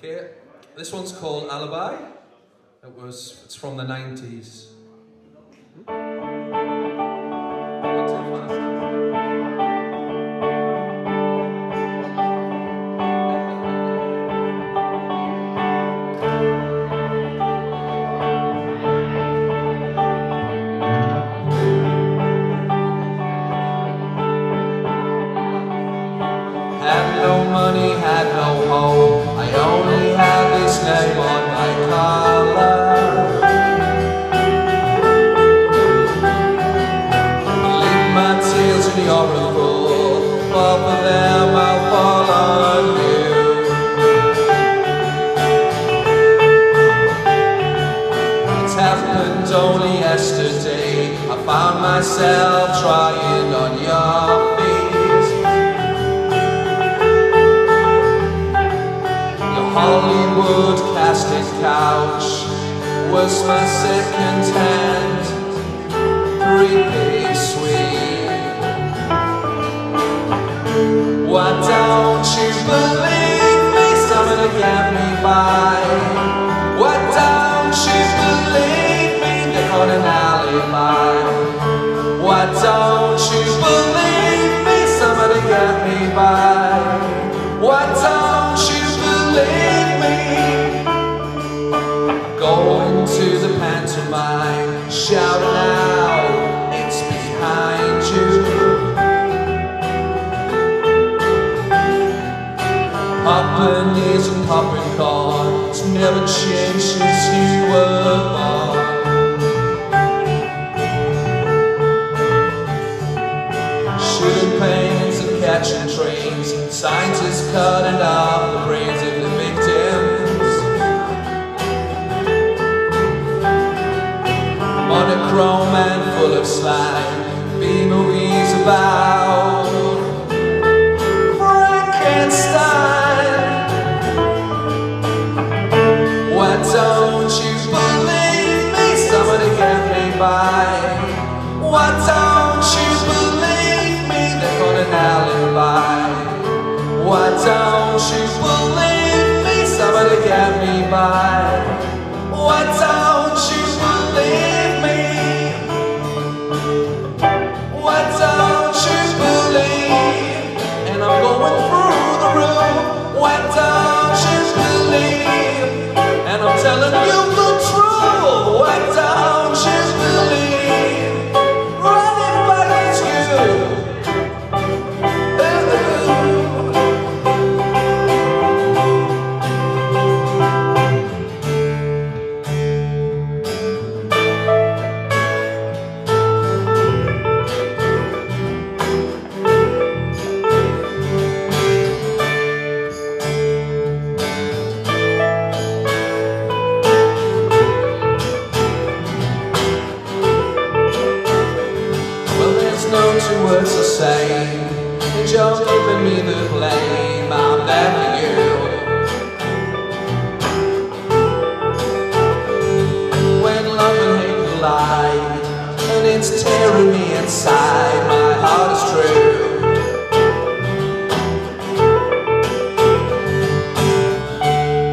Okay, this one's called Alibi. It's from the 90s. Had no money, had no home. I only had this name on my collar. Leave my tears in your pool, but for them I'll fall on you. It happened only yesterday. I found myself trying on your feet. Hollywood casting couch was my second hand, 3-page suite. Why don't you believe me? Someone to get me by. Why don't you believe me? They're on an alibi. Why don't you believe me? Someone to get me by. Why don't you believe me? Going to the pantomime, shouting out, it's behind you. Popping ears and popping corn, it's never changed since you were born. Shooting planes and catching trains, scientists cutting off the brains of the victims. Monochrome and full of slime, B-movies about Frankenstein. Why don't you believe me? Somebody get me by. Why don't you believe me? They're got an alibi. Why don't you believe me? Somebody get me by. Why don't you believe me? Why don't you believe? And I'm going through the room. Why don't you believe? And I'm telling you the truth. Why don't you believe? Running back at you. No two words the same, and you're giving me the blame. I'm there for you. When love and hate collide, and it's tearing me inside, my heart is true.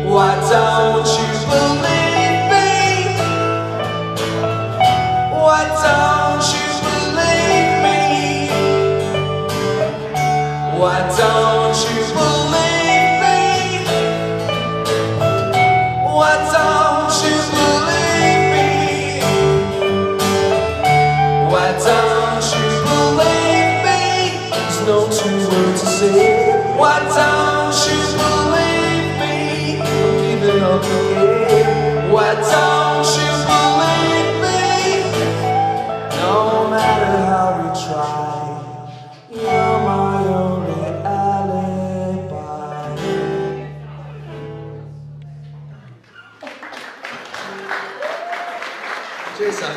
Why don't you believe me? Why don't you believe me? Why don't you believe me? Why don't you believe me? Why don't you believe me? There's no two words to say. Why don't you believe me? I'm giving up again. Why don't you believe me? No matter how we try, you're my only alibi. Cheers, son.